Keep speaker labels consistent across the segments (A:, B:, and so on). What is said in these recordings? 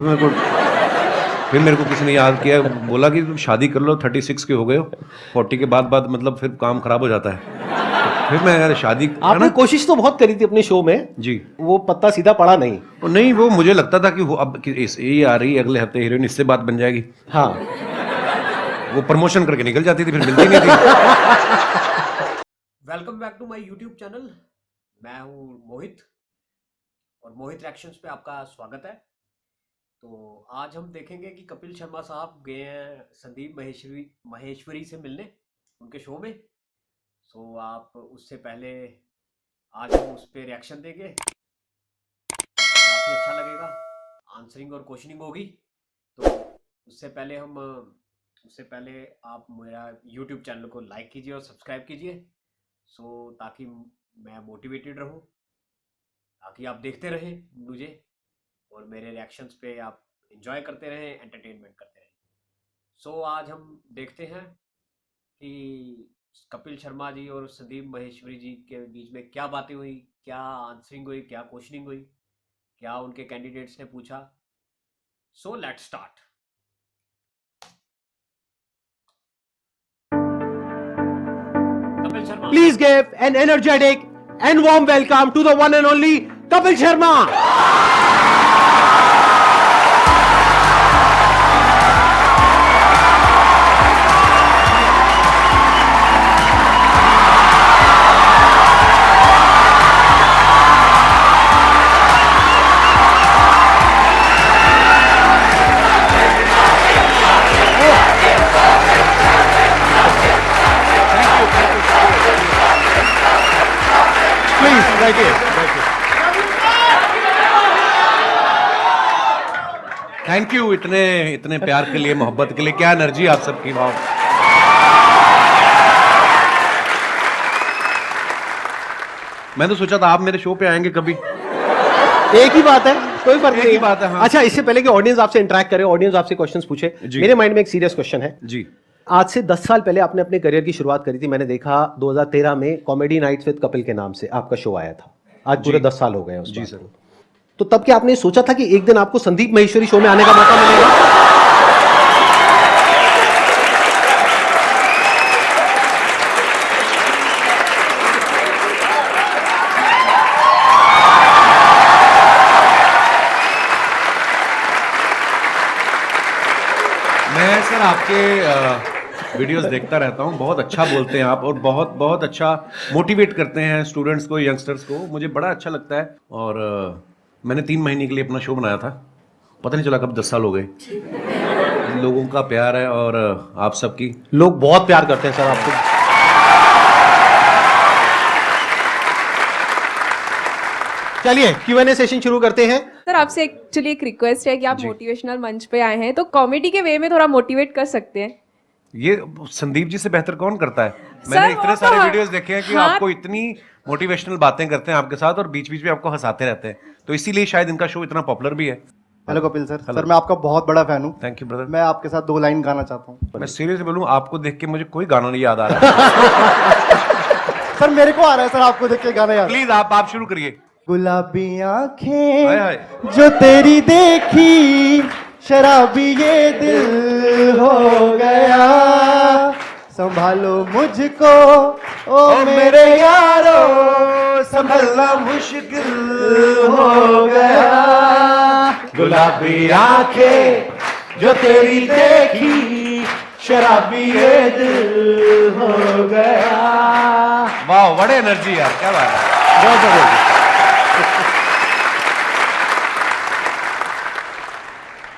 A: मेरे को फिर मेरे को किसी ने याद किया, बोला कि तुम शादी कर लो, 36 के हो गए हो, 40 के बाद मतलब फिर काम खराब हो जाता है। फिर मैं यार शादी
B: आपने कोशिश तो बहुत करी थी अपने शो में
A: जी,
B: वो पत्ता सीधा पड़ा नहीं।
A: और नहीं वो मुझे लगता था कि वो अब ये आ रही है अगले हफ्ते हीरोइन, इससे बात बन जाएगी।
B: हाँ,
A: वो प्रमोशन करके निकल जाती थी, फिर मिलती नहीं थी।
C: Welcome back to my YouTube channel. मैं हूं मोहित और मोहित रिएक्शंस पे आपका स्वागत है। तो आज हम देखेंगे कि कपिल शर्मा साहब गए हैं संदीप महेश्वरी से मिलने उनके शो में। सो आप उससे पहले आज हम उस पर रिएक्शन देंगे, काफ़ी अच्छा लगेगा, आंसरिंग और क्वेश्चनिंग होगी। तो उससे पहले आप मेरा यूट्यूब चैनल को लाइक कीजिए और सब्सक्राइब कीजिए, ताकि मैं मोटिवेटेड रहूं, ताकि आप देखते रहें मुझे और मेरे रिएक्शंस पे आप एंजॉय करते रहें, एंटरटेनमेंट करते रहें। आज हम देखते हैं कि कपिल शर्मा जी और संदीप महेश्वरी जी के बीच में क्या बातें हुई, क्या आंसरिंग हुई, क्या क्वेश्चनिंग हुई, क्या उनके कैंडिडेट्स ने पूछा। Let's start.
B: please give an energetic and warm welcome to the one and only Kapil Sharma. Please, right here.
A: Thank you इतने प्यार के लिए, मोहब्बत के लिए। क्या एनर्जी आप सबकी, वाह। मैं तो सोचा था आप मेरे शो पे आएंगे कभी।
B: एक ही बात है, कोई फर्क नहीं।
A: बात है, हाँ।
B: अच्छा, इससे पहले कि ऑडियंस आपसे इंटरेक्ट करे, ऑडियंस आपसे क्वेश्चंस पूछे, मेरे माइंड में एक सीरियस क्वेश्चन है
A: जी।
B: आज से 10 साल पहले आपने अपने करियर की शुरुआत करी थी। मैंने देखा 2013 में कॉमेडी नाइट्स विद कपिल के नाम से आपका शो आया था। आज पूरे 10 साल हो गए हैं उस
A: जी
B: बात
A: सर।
B: को। तो तब क्या आपने सोचा था कि एक दिन आपको संदीप महेश्वरी शो में आने का मौका मिलेगा?
A: मैं सर आपके वीडियोस देखता रहता हूँ, बहुत अच्छा बोलते हैं आप और बहुत अच्छा मोटिवेट करते हैं स्टूडेंट्स को, यंगस्टर्स को। मुझे बड़ा अच्छा लगता है। और मैंने 3 महीने के लिए अपना शो बनाया था, पता नहीं चला कब 10 साल हो गए। लोगों का प्यार है और आप सबकी,
B: लोग बहुत प्यार करते हैं सर आपको। चलिए Q&A सेशन शुरू करते हैं।
D: सर आपसे एक्चुअली एक रिक्वेस्ट है कि आप मोटिवेशनल मंच पे आए हैं तो कॉमेडी के वे में थोड़ा मोटिवेट कर सकते हैं।
A: ये संदीप जी से बेहतर कौन करता है?
D: सर,
A: मैंने
D: वो
A: इतने
D: तो
A: सारे
D: हाँ।
A: वीडियोस देखे हैं कि
D: हाँ।
A: आपको इतनी मोटिवेशनल बातें करते हैं आपके साथ और बीच बीच में आपको हंसाते रहते हैं, तो इसीलिए शायद इनका शो इतना पॉपुलर भी है।
E: Hello Kapil sir. सर मैं आपका बहुत बड़ा फैन हूँ।
A: Thank you brother.
E: मैं आपके साथ 2 लाइन गाना चाहता हूँ।
A: मैं सीरियसली बोलूं, आपको देख के मुझे कोई गाना नहीं याद आ रहा।
E: सर मेरे को आ रहा है सर आपको देख के गाना याद।
A: प्लीज आप शुरू करिए।
E: गुलाबी
A: हाय
E: आंखें
A: हाय।
E: जो तेरी देखी, शराबी ये दिल हो गया, संभालो मुझको ओ मेरे यारो, संभलना मुश्किल हो गया।
A: गुलाबी आंखें जो तेरी देखी, शराबी ये दिल हो गया। वाह, बड़े एनर्जी यार, क्या बात है, बहुत बढ़िया।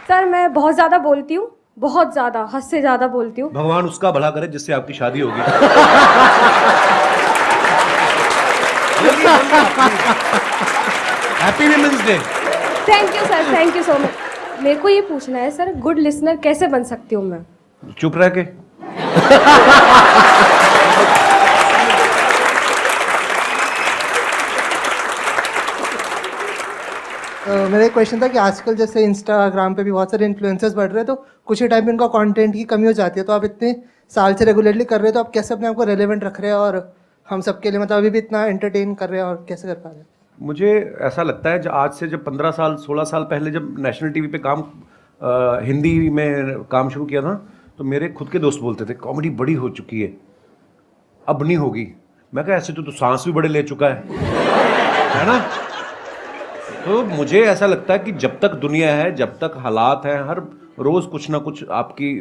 D: सर मैं बहुत ज़्यादा बोलती हूँ, बहुत ज़्यादा, हद से ज़्यादा बोलती हूँ।
A: भगवान उसका भला करे जिससे आपकी शादी होगी। Happy women's day.
D: Thank you sir, thank you so much. मेरे को ये पूछना है सर, गुड लिसनर कैसे बन सकती हूँ मैं?
A: चुप रह के।
F: मेरा एक क्वेश्चन था कि आजकल जैसे इंस्टाग्राम पे भी बहुत सारे इन्फ्लुएंसर्स बढ़ रहे हैं, तो कुछ ही टाइम में उनका कंटेंट की कमी हो जाती है, तो आप इतने साल से रेगुलरली कर रहे हो, तो आप कैसे अपने आप को रेलेवेंट रख रहे हैं और हम सबके लिए मतलब अभी भी इतना एंटरटेन कर रहे हैं और कैसे कर पा रहे हैं?
A: मुझे ऐसा लगता है आज से जब 15 साल 16 साल पहले जब नेशनल टीवी पे काम हिंदी में काम शुरू किया था, तो मेरे खुद के दोस्त बोलते थे कॉमेडी बड़ी हो चुकी है, अब नहीं होगी। मैं कहा ऐसे तो सांस भी बड़े ले चुका है ना। तो मुझे ऐसा लगता है कि जब तक दुनिया है, जब तक हालात हैं, हर रोज़ कुछ ना कुछ आपकी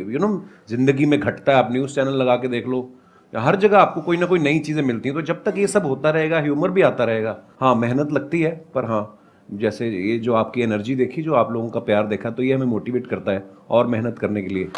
A: ज़िंदगी में घटता है। आप न्यूज़ चैनल लगा के देख लो, या हर जगह आपको कोई ना कोई नई चीज़ें मिलती हैं। तो जब तक ये सब होता रहेगा, ह्यूमर भी आता रहेगा। हाँ, मेहनत लगती है, पर हाँ, जैसे ये जो आपकी एनर्जी देखी, जो आप लोगों का प्यार देखा, तो ये हमें मोटिवेट करता है और मेहनत करने के लिए।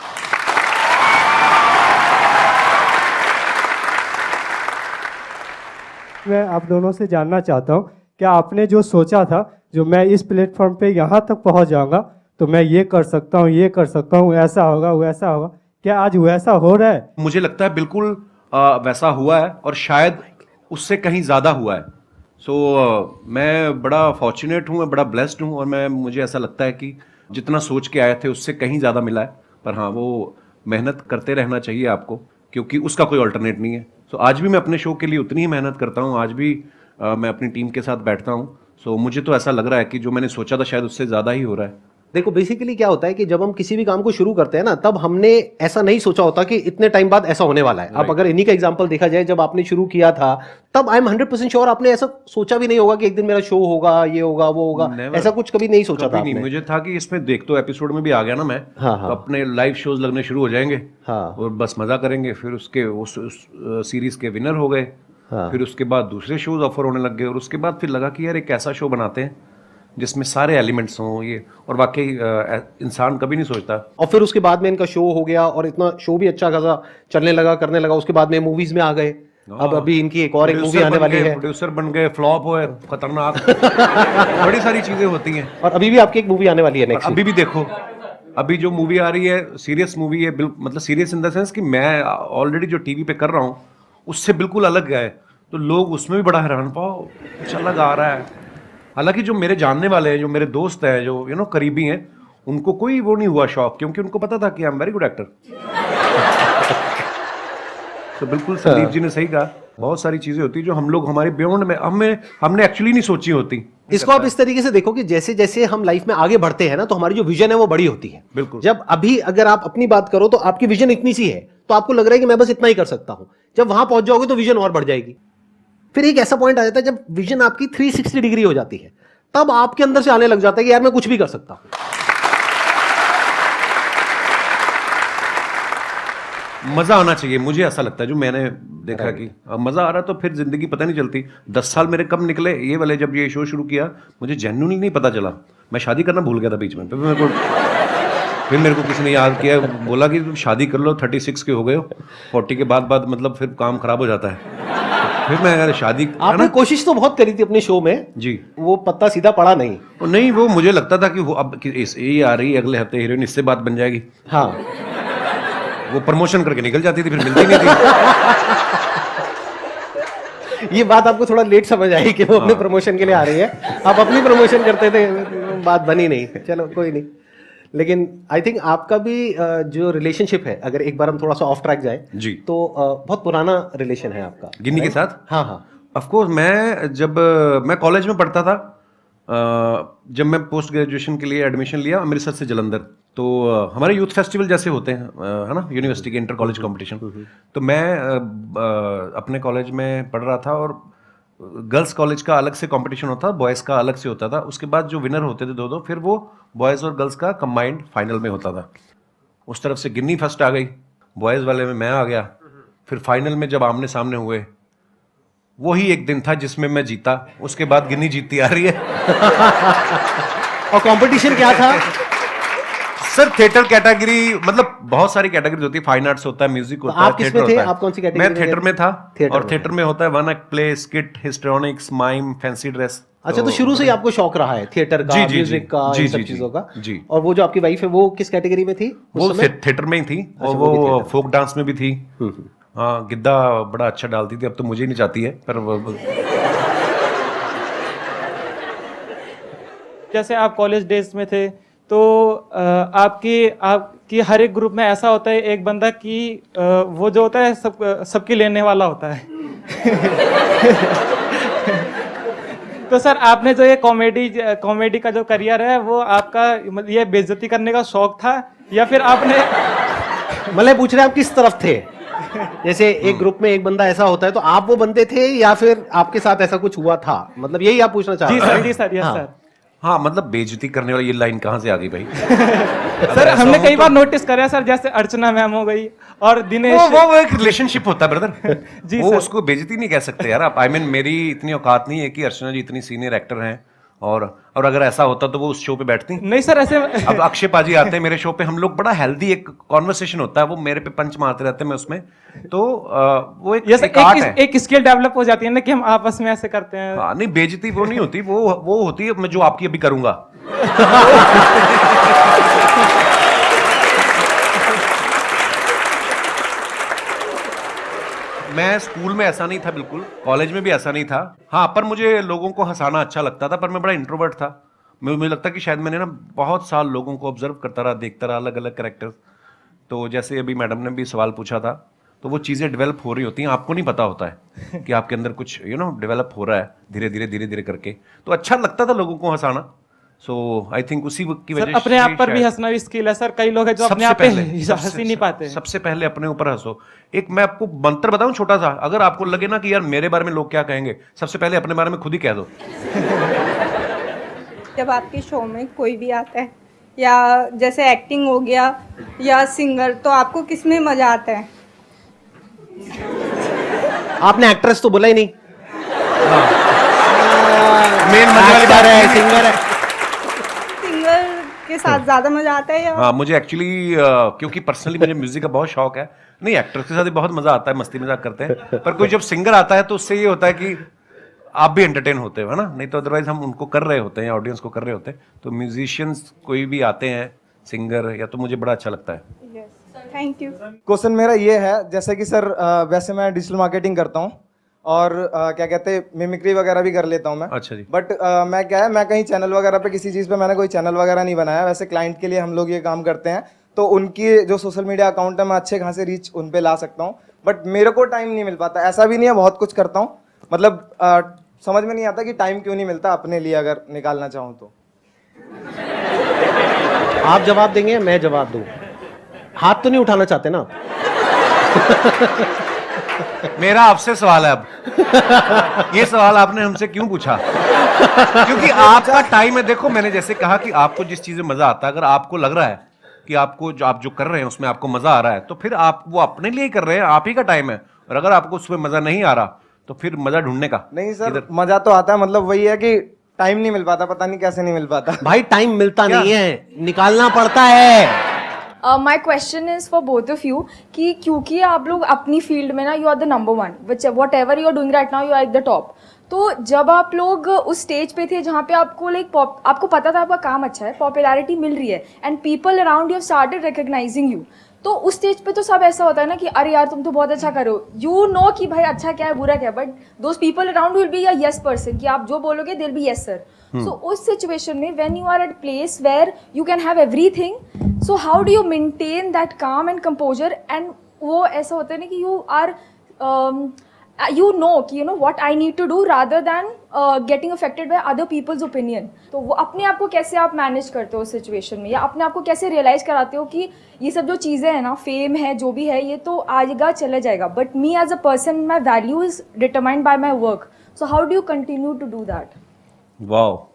G: मैं आप दोनों से जानना चाहता हूँ, क्या आपने जो सोचा था, जो मैं इस प्लेटफॉर्म पे यहाँ तक पहुँच जाऊँगा, तो मैं ये कर सकता हूँ, ये कर सकता हूँ, ऐसा होगा वैसा होगा, क्या आज वैसा हो रहा है?
A: मुझे लगता है बिल्कुल वैसा हुआ है, और शायद उससे कहीं ज़्यादा हुआ है। मैं बड़ा फॉर्चुनेट हूँ, मैं बड़ा ब्लेस्ड हूँ, और मुझे ऐसा लगता है कि जितना सोच के आए थे उससे कहीं ज़्यादा मिला है। पर हाँ, वो मेहनत करते रहना चाहिए आपको, क्योंकि उसका कोई अल्टरनेट नहीं है। आज भी मैं अपने शो के लिए उतनी ही मेहनत करता हूँ, आज भी मैं अपनी टीम के साथ बैठता हूँ। मुझे तो ऐसा लग रहा है कि जो मैंने सोचा था शायद उससे ज़्यादा ही हो रहा है।
B: देखो, बेसिकली क्या होता है कि जब हम किसी भी काम को शुरू करते हैं ना, तब हमने ऐसा नहीं सोचा होता कि इतने टाइम बाद ऐसा होने वाला है। अब अगर इन्हीं का एग्जांपल देखा जाए, जब आपने शुरू किया था, तब आई एम 100% श्योर आपने ऐसा सोचा भी नहीं होगा कि एक दिन मेरा शो होगा, ये होगा, वो होगा। ऐसा कुछ कभी नहीं सोचा था आपने?
A: मुझे था कि इसमें देख तो एपिसोड में भी आ गया ना मैं, तो अपने लाइव शोज लगने शुरू हो जाएंगे, और बस मजा करेंगे। फिर उसके उस सीरीज के विनर हो गए, फिर उसके बाद दूसरे शोज ऑफर होने लग गए, और उसके बाद फिर लगा कि यार एक ऐसा शो बनाते हैं जिसमें सारे एलिमेंट्स हों ये, और वाकई इंसान कभी नहीं सोचता।
B: और फिर उसके बाद में इनका शो हो गया, और इतना शो भी अच्छा खासा चलने लगा, करने लगा। उसके बाद में मूवीज में आ गए। अब अभी इनकी एक और एक मूवी आने वाली है,
A: प्रोड्यूसर बन गए, फ्लॉप हुए, खतरनाक बड़ी सारी चीजें होती हैं।
B: और अभी भी आपकी एक मूवी आने वाली है नेक्स्ट।
A: अभी भी देखो, अभी जो मूवी आ रही है सीरियस मूवी है, मतलब सीरियस इन द सेंस कि मैं ऑलरेडी जो टीवी पे कर रहा हूँ उससे बिल्कुल अलग है, तो लोग उसमें भी बड़ा हैरान, पाओ कुछ अलग आ रहा है। हालांकि जो मेरे जानने वाले हैं, जो मेरे दोस्त हैं, जो करीबी हैं, उनको कोई वो नहीं हुआ शौक, क्योंकि उनको पता था कि I am very good actor. तो बिल्कुल संदीप जी ने सही कहा, बहुत सारी चीजें होती जो हम लोग हमारे बियॉन्ड में हमने एक्चुअली नहीं सोची होती।
B: इसको आप इस तरीके से देखो कि जैसे जैसे हम लाइफ में आगे बढ़ते हैं ना, तो हमारी जो विजन है वो बड़ी होती है।
A: बिल्कुल।
B: जब अभी अगर आप अपनी बात करो तो आपकी विजन इतनी सी है, तो आपको लग रहा है कि मैं बस इतना ही कर सकता हूं। जब वहां पहुंच जाओगे तो विजन और बढ़ जाएगी। फिर एक ऐसा पॉइंट आ जाता है जब विजन आपकी 360 डिग्री हो जाती है, तब आपके अंदर से आने लग जाता है कि यार मैं कुछ भी कर सकता हूं।
A: मजा आना चाहिए, मुझे ऐसा लगता है, जो मैंने देखा कि मजा आ रहा, तो फिर जिंदगी पता नहीं चलती। 10 साल मेरे कब निकले ये वाले, जब ये शो शुरू किया मुझे जेन्युइनली नहीं पता चला। मैं शादी करना भूल गया था बीच में, फिर मेरे को किसी ने याद किया, बोला कि तुम शादी कर लो, 36 के हो गए हो, 40 के बाद मतलब फिर काम खराब हो जाता है। फिर मैं शादी,
B: आपने कोशिश तो बहुत करी थी अपने शो में
A: जी,
B: वो पत्ता सीधा पड़ा नहीं।
A: वो मुझे लगता था कि वो अब ये आ रही है अगले हफ्ते हीरोइन, इससे बात बन जाएगी।
B: हाँ,
A: वो प्रमोशन करके निकल जाती थी, फिर मिलती नहीं थी।
B: ये बात आपको थोड़ा लेट समझ आई कि वो अपने प्रमोशन के लिए आ रही है। आप अपनी प्रमोशन करते थे, बात बनी नहीं। चलो कोई नहीं, लेकिन आई थिंक आपका भी जो रिलेशनशिप है, अगर एक बार हम थोड़ा सा ऑफ ट्रैक जाए
A: जी,
B: तो बहुत पुराना रिलेशन है आपका
A: गिन्नी के साथ।
B: हाँ हाँ,
A: ऑफ कोर्स। मैं कॉलेज में पढ़ता था, जब मैं पोस्ट ग्रेजुएशन के लिए एडमिशन लिया अमृतसर से जलंधर, तो हमारे यूथ फेस्टिवल जैसे होते हैं, है ना, यूनिवर्सिटी के इंटर कॉलेज कॉम्पिटिशन। तो मैं अपने कॉलेज में पढ़ रहा था, और गर्ल्स कॉलेज का अलग से कंपटीशन होता था, बॉयज़ का अलग से होता था। उसके बाद जो विनर होते थे दो, फिर वो बॉयज़ और गर्ल्स का कंबाइंड फाइनल में होता था। उस तरफ से गिन्नी फर्स्ट आ गई, बॉयज़ वाले में मैं आ गया। फिर फाइनल में जब आमने सामने हुए, वही एक दिन था जिसमें मैं जीता। उसके बाद गिन्नी जीतती आ रही है।
B: और कंपटीशन क्या था
A: सर? थिएटर कैटेगरी, मतलब बहुत सारी कैटेगरी होती है, फाइन आर्ट्स होता है, म्यूजिक होता है,
B: आप किसमें थे? आप कौन सी कैटेगरी?
A: मैं थिएटर में था।
B: थिएटर
A: और थिएटर में होता है one act play, skit, histrionics, mime, fancy dress.
B: अच्छा, तो शुरू से ही आपको शौक रहा है थिएटर का, म्यूजिक का, इन सब चीजों का?
A: जी।
B: और वो जो आपकी वाइफ है वो किस कैटेगरी में थी?
A: वो थिएटर में ही थी, और वो फोक डांस में भी थी। हाँ, गिद्दा बड़ा अच्छा डालती थी, अब तो मुझे नहीं चाहती है, पर
H: जैसे आप कॉलेज डेज में थे, तो आपकी हर एक ग्रुप में ऐसा होता है एक बंदा कि वो जो होता है सबकी लेने वाला होता है। तो सर आपने जो ये कॉमेडी का जो करियर है वो आपका मतलब ये बेइज्जती करने का शौक था या फिर आपने
B: मतलब पूछ रहे हैं आप किस तरफ थे? जैसे एक ग्रुप में एक बंदा ऐसा होता है तो आप वो बंदे थे या फिर आपके साथ ऐसा कुछ हुआ था? मतलब यही आप पूछना चाह
H: जी
B: रहे
H: सर
B: हैं?
H: जी सर यस
B: हाँ।
H: सर
A: हाँ मतलब बेइज्जती करने वाली ये लाइन कहाँ से आ गई भाई?
H: सर हमने कई बार नोटिस करा है सर, जैसे अर्चना मैम हो गई और दिनेश
A: वो एक रिलेशनशिप होता है ब्रदर।
H: जी
A: वो
H: सर।
A: उसको बेइज्जती नहीं कह सकते यार आप। आई मीन मेरी इतनी औकात नहीं है कि अर्चना जी इतनी सीनियर एक्टर हैं और अगर ऐसा होता तो वो उस शो पे बैठती।
H: नहीं सर ऐसे
A: अब अक्षय पाजी आते हैं मेरे शो पे, हम लोग बड़ा हेल्दी एक कॉन्वर्सेशन होता है, वो मेरे पे पंच मारते रहते हैं, मैं उसमें तो वो एक आर्ट है।
H: एक स्किल डेवलप हो जाती है ना कि हम आपस में ऐसे करते हैं।
A: हाँ नहीं बेइज्जती वो नहीं होती, वो होती है मैं जो आपकी अभी करूंगा। मैं स्कूल में ऐसा नहीं था, बिल्कुल कॉलेज में भी ऐसा नहीं था। हाँ पर मुझे लोगों को हंसाना अच्छा लगता था, पर मैं बड़ा इंट्रोवर्ट था। मुझे लगता कि शायद मैंने ना बहुत साल लोगों को ऑब्जर्व करता रहा, देखता रहा अलग अलग कैरेक्टर्स। तो जैसे अभी मैडम ने भी सवाल पूछा था, तो वो चीज़ें डेवलप हो रही होती हैं, आपको नहीं पता होता है कि आपके अंदर कुछ डेवलप हो रहा है धीरे धीरे करके। तो अच्छा लगता था लोगों को हंसाना। सो आई थिंक उसी की
H: सर
A: वजह
H: अपने आप पर भी
A: शायद-
H: हंसना भी स्किल है सर, कई लोग हैं जो अपने
A: सबसे
H: आप पे
A: पहले
H: हंस ही नहीं पाते।
A: सबसे पहले अपने ऊपर हंसो। एक मैं आपको मंत्र बताऊं छोटा सा, अगर आपको लगे ना कि यार मेरे बारे में लोग क्या कहेंगे, सबसे पहले अपने बारे में खुद ही कह दो।
I: जब आपके शो में कोई भी आता है या जैसे एक्टिंग हो गया या सिंगर, तो आपको किस में मजा आता है?
B: आपने एक्ट्रेस तो बोला ही नहीं।
A: मेन मजे वाली बात है
B: सिंगर है।
I: सिंगर के साथ ज्यादा मजा आता है या
A: हाँ मुझे एक्चुअली क्योंकि पर्सनली मुझे म्यूजिक का बहुत शौक है। नहीं एक्टर्स के साथ भी बहुत मजा आता है, मस्ती मजाक करते हैं, पर कोई जब सिंगर आता है तो उससे ये होता है कि आप भी एंटरटेन होते हो, है ना? नहीं तो अदरवाइज हम उनको कर रहे होते हैं, ऑडियंस को कर रहे होते हैं। तो म्यूजिशियंस कोई भी आते हैं सिंगर या, तो मुझे बड़ा अच्छा लगता है।
I: Thank you.
E: क्वेश्चन मेरा ये है, जैसे कि सर वैसे मैं डिजिटल मार्केटिंग करता हूँ और क्या कहते हैं मिमिक्री वगैरह भी कर लेता हूँ मैं।
A: अच्छा जी।
E: बट मैं क्या है, मैं कहीं चैनल वगैरह पे किसी चीज़ पे मैंने कोई चैनल वगैरह नहीं बनाया। वैसे क्लाइंट के लिए हम लोग ये काम करते हैं, तो उनकी जो सोशल मीडिया अकाउंट है मैं अच्छे खासे रीच उन पे ला सकता हूँ। बट मेरे को टाइम नहीं मिल पाता। ऐसा भी नहीं है, बहुत कुछ करता हूँ, मतलब समझ में नहीं आता कि टाइम क्यों नहीं मिलता अपने लिए अगर निकालना चाहूँ तो।
B: आप जवाब देंगे मैं जवाब दूं? हाथ तो नहीं उठाना चाहते ना आप?
A: मेरा आपसे सवाल है अब। ये सवाल आपने हमसे क्यों पूछा? क्योंकि आपका टाइम है। देखो मैंने जैसे कहा कि आपको जिस चीज में मजा आता है, अगर आपको लग रहा है कि आपको जो आप जो कर रहे हैं उसमें आपको मजा आ रहा है, तो फिर आप वो अपने लिए ही कर रहे हैं, आप ही का टाइम है। और अगर आपको उसमें मजा नहीं आ रहा तो फिर मजा ढूंढने का।
E: नहीं सर मजा तो आता है, मतलब वही है कि टाइम नहीं मिल पाता, पता नहीं कैसे नहीं मिल पाता।
B: भाई टाइम मिलता नहीं है, निकालना पड़ता है।
J: My question is for both of you कि क्योंकि आप लोग अपनी फील्ड में ना you are the number one, whatever you are doing right now you are at the top. तो जब आप लोग उस स्टेज पे थे जहाँ पे आपको आपको पता था आपका काम अच्छा है, पॉपुलैरिटी मिल रही है and people around you started recognising you, तो उस स्टेज पे तो सब ऐसा होता है ना कि अरे यार तुम तो बहुत अच्छा करो, यू नो कि भाई अच्छा क्या है बुरा क्या है, but those people around will be a yes person कि आप जो बोलोगे they will be yes sir. So उस सिचुएशन में when you are at place where you can have everything, so how do you maintain that calm and composure? And वो ऐसा होता है ना कि यू आर you know कि you know what I need to do rather than getting affected by other people's opinion। तो वो अपने आप को कैसे आप मैनेज करते हो सिचुएशन में, या अपने आप को कैसे रियलाइज कराते हो कि ये सब जो चीज़ें हैं ना, फेम है जो भी है, ये तो आएगा चला जाएगा, but me as a person my value is determined by my work, so how do you continue to do that?
A: Wow.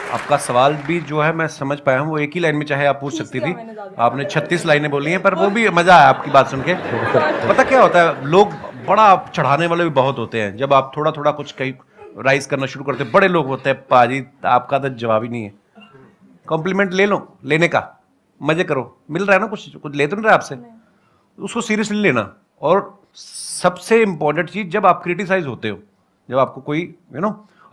A: आपका सवाल भी जो है मैं समझ पाया हूँ, वो एक ही लाइन में चाहे आप पूछ सकती थी, आपने 36 लाइनें बोली हैं, पर वो भी मजा आया आपकी बात सुन के। पता क्या होता है, लोग बड़ा चढ़ाने वाले भी बहुत होते हैं। जब आप थोड़ा थोड़ा कुछ कहीं राइज करना शुरू करते हैं, बड़े लोग होते हैं, पाजी आपका तो जवाब ही नहीं है। कॉम्प्लीमेंट ले लो, लेने का मजे करो, मिल रहा है ना, कुछ कुछ ले तो नहीं रहा आपसे, उसको सीरियसली लेना। और सबसे इंपॉर्टेंट चीज, जब आप क्रिटिसाइज होते हो, जब आपको कोई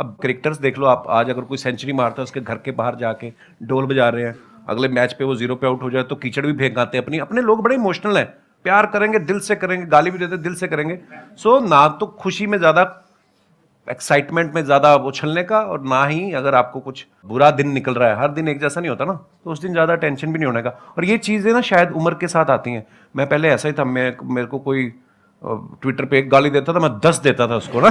A: अब क्रिकेटर्स देख लो आप, आज अगर कोई सेंचुरी मारता है उसके घर के बाहर जाके ढोल बजा रहे हैं, अगले मैच पे वो 0 पे आउट हो जाए तो कीचड़ भी फेंक आते हैं। अपने लोग बड़े इमोशनल हैं, प्यार करेंगे, दिल से करेंगे, गाली भी देते दिल से करेंगे। सो ना तो खुशी में ज़्यादा, एक्साइटमेंट में ज़्यादा उछलने का, और ना ही अगर आपको कुछ बुरा दिन निकल रहा है, हर दिन एक जैसा नहीं होता ना, तो उस दिन ज़्यादा टेंशन भी नहीं होने का। और ये चीज़ें ना शायद उम्र के साथ आती हैं। मैं पहले ऐसा ही था, मेरे को कोई ट्विटर पे एक गाली देता था, मैं 10 देता था उसको ना।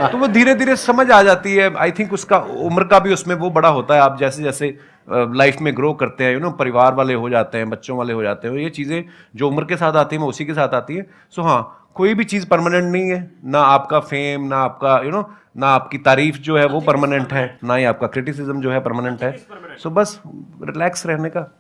A: तो वो धीरे धीरे समझ आ जाती है। आई थिंक उसका उम्र का भी उसमें वो बड़ा होता है। आप जैसे जैसे लाइफ में ग्रो करते हैं, परिवार वाले हो जाते हैं, बच्चों वाले हो जाते हैं, ये चीज़ें जो उम्र के साथ आती हैं वो उसी के साथ आती है। सो हाँ, कोई भी चीज़ परमानेंट नहीं है, ना आपका फेम, ना आपका ना आपकी तारीफ जो है वो परमानेंट है, ना ही आपका क्रिटिसिज्म जो है परमानेंट है। सो बस रिलैक्स रहने का।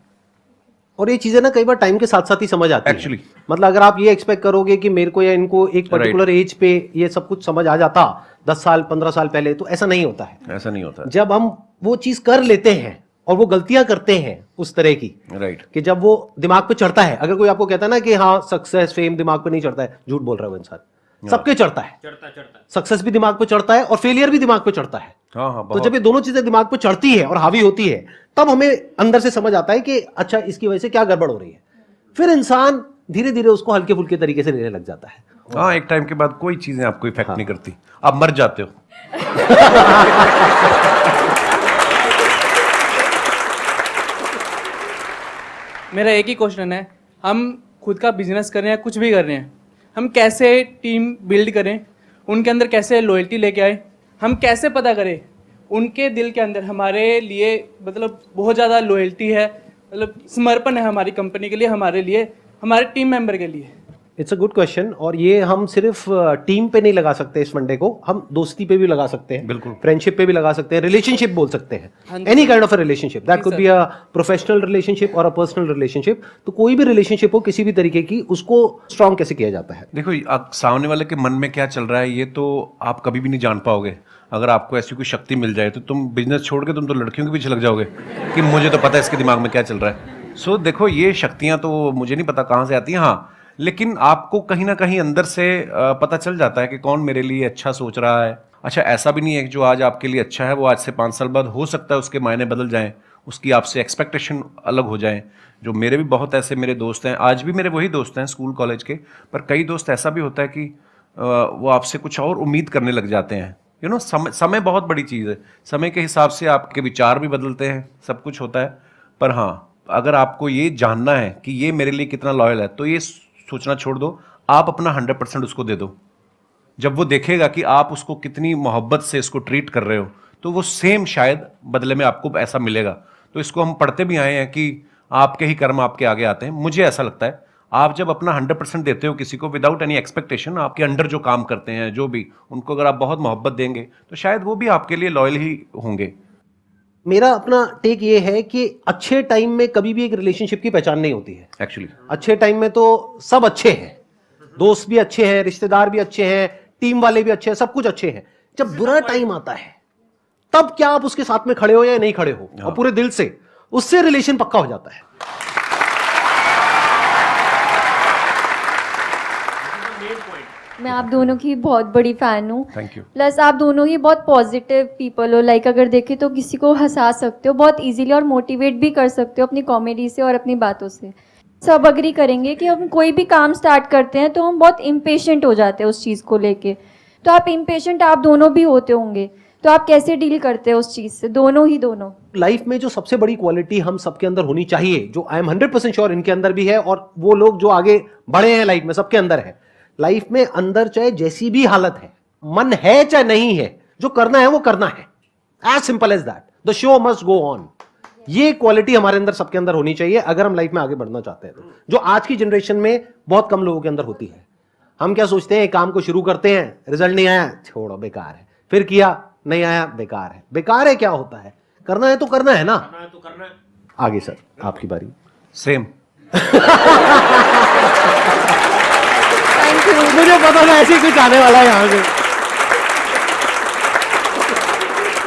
B: और ये चीजें ना कई बार टाइम के साथ साथ ही समझ आती है।
A: Actually.
B: मतलब अगर आप ये एक्सपेक्ट करोगे कि मेरे को या इनको एक पर्टिकुलर एज पे ये सब कुछ समझ आ जाता 10 साल 15 साल पहले, तो ऐसा नहीं होता है।
A: ऐसा नहीं होता।
B: जब हम वो चीज कर लेते हैं और वो गलतियां करते हैं उस तरह की,
A: राइट।
B: कि जब वो दिमाग पे चढ़ता है, अगर कोई आपको कहता है ना कि हाँ सक्सेस फेम दिमाग पे नहीं चढ़ता है, झूठ बोल रहा है वो इंसान। सबके चढ़ता है, सक्सेस भी दिमाग पे चढ़ता है और फेलियर भी दिमाग पे चढ़ता है।
A: हाँ हाँ,
B: तो जब ये दोनों चीजें दिमाग पे चढ़ती है और हावी होती है, तब हमें अंदर से समझ आता है कि अच्छा इसकी वजह से क्या गड़बड़ हो रही है। फिर इंसान धीरे धीरे उसको हल्के फुल्के तरीके से लेने लग जाता है।
A: हाँ, एक टाइम के बाद कोई चीजें आपको इफेक्ट नहीं करती, आप मर जाते हो।
H: मेरा एक ही क्वेश्चन है, हम खुद का बिजनेस कर रहे हैं, कुछ भी कर रहे हैं, हम कैसे टीम बिल्ड करें, उनके अंदर कैसे लॉयल्टी लेके आए, हम कैसे पता करें उनके दिल के अंदर हमारे लिए मतलब बहुत ज़्यादा लॉयल्टी है, मतलब समर्पण है हमारी कंपनी के लिए, हमारे लिए, हमारे टीम मेंबर के लिए।
B: It's a good question. और ये हम सिर्फ टीम पे नहीं लगा सकते इस फंडे को, हम दोस्ती पे भी लगा सकते हैं,
A: बिल्कुल।
B: फ्रेंडशिप पे भी लगा सकते हैं, रिलेशनशिप बोल सकते
H: हाँ
B: हैं,
H: जी।
B: Any kind of a relationship, that
H: जी
B: could
H: sir.
B: Be a professional relationship और अ पर्सनल रिलेशनशिप। तो कोई भी रिलेशनशिप हो किसी भी तरीके की, उसको स्ट्रांग कैसे किया जाता है?
A: देखो, आप सामने वाले के मन में क्या चल रहा है ये तो आप कभी भी नहीं जान पाओगे। अगर आपको ऐसी कोई शक्ति मिल जाए तो तुम बिजनेस छोड़ के तुम तो लड़कियों के पीछे लग जाओगे कि मुझे तो पता है इसके दिमाग में क्या चल रहा है। सो देखो, ये शक्तियां तो मुझे नहीं पता कहाँ से आती हैं, हाँ, लेकिन आपको कहीं ना कहीं अंदर से पता चल जाता है कि कौन मेरे लिए अच्छा सोच रहा है। अच्छा, ऐसा भी नहीं है कि जो आज आपके लिए अच्छा है वो आज से 5 साल बाद हो सकता है उसके मायने बदल जाएं, उसकी आपसे एक्सपेक्टेशन अलग हो जाएं। जो मेरे भी बहुत ऐसे मेरे दोस्त हैं, आज भी मेरे वही दोस्त हैं स्कूल कॉलेज के, पर कई दोस्त ऐसा भी होता है कि वो आपसे कुछ और उम्मीद करने लग जाते हैं। समय बहुत बड़ी चीज़ है, समय के हिसाब से आपके विचार भी बदलते हैं, सब कुछ होता है। पर हाँ, अगर आपको ये जानना है कि ये मेरे लिए कितना लॉयल है, तो ये सोचना छोड़ दो, आप अपना 100% उसको दे दो। जब वो देखेगा कि आप उसको कितनी मोहब्बत से इसको ट्रीट कर रहे हो, तो वो सेम शायद बदले में आपको ऐसा मिलेगा। तो इसको हम पढ़ते भी आए हैं कि आपके ही कर्म आपके आगे आते हैं। मुझे ऐसा लगता है, आप जब अपना 100% देते हो किसी को विदाउट एनी एक्सपेक्टेशन, आपके अंडर जो काम करते हैं जो भी, उनको अगर आप बहुत मोहब्बत देंगे तो शायद वो भी आपके लिए लॉयल ही होंगे।
B: मेरा अपना टेक ये है कि अच्छे टाइम में कभी भी एक रिलेशनशिप की पहचान नहीं होती है।
A: एक्चुअली
B: अच्छे टाइम में तो सब अच्छे हैं, दोस्त भी अच्छे हैं, रिश्तेदार भी अच्छे हैं, टीम वाले भी अच्छे हैं, सब कुछ अच्छे हैं। जब बुरा टाइम आता है तब क्या आप उसके साथ में खड़े हो या नहीं खड़े हो, और पूरे दिल से, उससे रिलेशन पक्का हो जाता है।
K: मैं आप दोनों की बहुत बड़ी फैन हूँ।
A: Thank you.
K: प्लस आप दोनों ही बहुत पॉजिटिव पीपल हो, लाइक अगर देखें तो किसी को हंसा सकते हो बहुत इजीली और मोटिवेट भी कर सकते हो अपनी कॉमेडी से और अपनी बातों से। सब अग्री करेंगे कि हम कोई भी काम स्टार्ट करते हैं तो हम बहुत इम्पेशेंट हो जाते हैं उस चीज़ को लेके। तो आप इम्पेशेंट आप दोनों भी होते होंगे, तो आप कैसे डील करते हैं उस चीज़ से, दोनों ही दोनों?
B: लाइफ में जो सबसे बड़ी क्वालिटी हम सबके अंदर होनी चाहिए, जो आई एम 100% श्योर इनके अंदर भी है, और वो लोग जो आगे बढ़े हैं लाइफ में सबके अंदर है। लाइफ में अंदर चाहे जैसी भी हालत है, मन है चाहे नहीं है, जो करना है वो करना है, as simple as that. The show must go on. ये क्वालिटी हमारे अंदर सबके अंदर होनी चाहिए अगर हम लाइफ में आगे बढ़ना चाहते हैं, तो जो आज की जनरेशन में बहुत कम लोगों के अंदर होती है। हम क्या सोचते हैं, काम को शुरू करते हैं, रिजल्ट नहीं आया, छोड़ो बेकार है, फिर किया नहीं आया, बेकार है। बेकार है क्या होता है, करना है तो करना है ना,
C: करना है तो करना है।
B: आगे सर आपकी बारी।
A: सेम।
B: मुझे पता था ऐसे ही कुछ आने वाला है यहाँ से।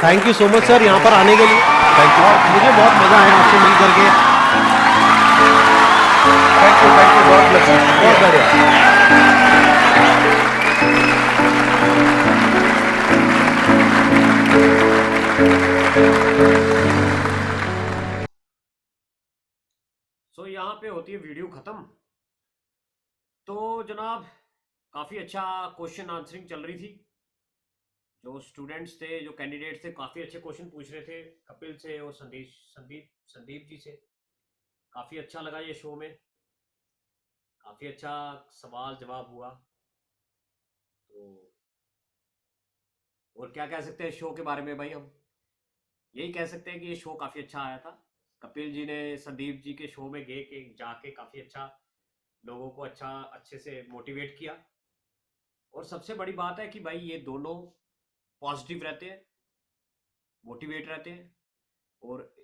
B: Thank you so much sir यहाँ पर आने के लिए। थैंक यू, मुझे बहुत मजा आया आपसे मिल करके।
A: थैंक यू, बहुत बढ़िया।
C: सो यहाँ पे होती है वीडियो खत्म। तो जनाब काफ़ी अच्छा क्वेश्चन आंसरिंग चल रही थी। जो स्टूडेंट्स थे, जो कैंडिडेट्स थे, काफ़ी अच्छे क्वेश्चन पूछ रहे थे कपिल से और संदीप जी से। काफ़ी अच्छा लगा ये शो में, काफी अच्छा सवाल जवाब हुआ। तो और क्या कह सकते हैं शो के बारे में भाई, हम यही कह सकते हैं कि ये शो काफी अच्छा आया था। कपिल जी ने संदीप जी के शो में गए के जाके काफी अच्छा लोगों को अच्छे से मोटिवेट किया। और सबसे बड़ी बात है कि भाई ये दोनों पॉजिटिव रहते हैं, मोटिवेट रहते हैं। और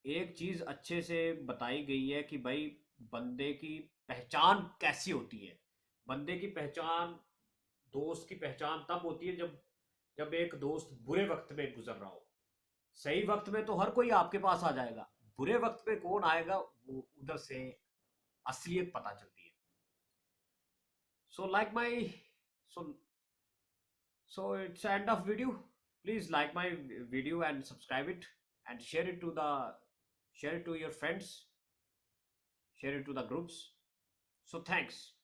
C: एक चीज अच्छे से बताई गई है कि भाई बंदे की पहचान कैसी होती है। बंदे की पहचान, दोस्त की पहचान तब होती है जब एक दोस्त बुरे वक्त में गुजर रहा हो। सही वक्त में तो हर कोई आपके पास आ जाएगा, बुरे वक्त में कौन आएगा वो उधर से असलियत पता चलती है। So like my so it's end of video. Please like my video and subscribe it and share it to your friends, share it to the groups. So thanks.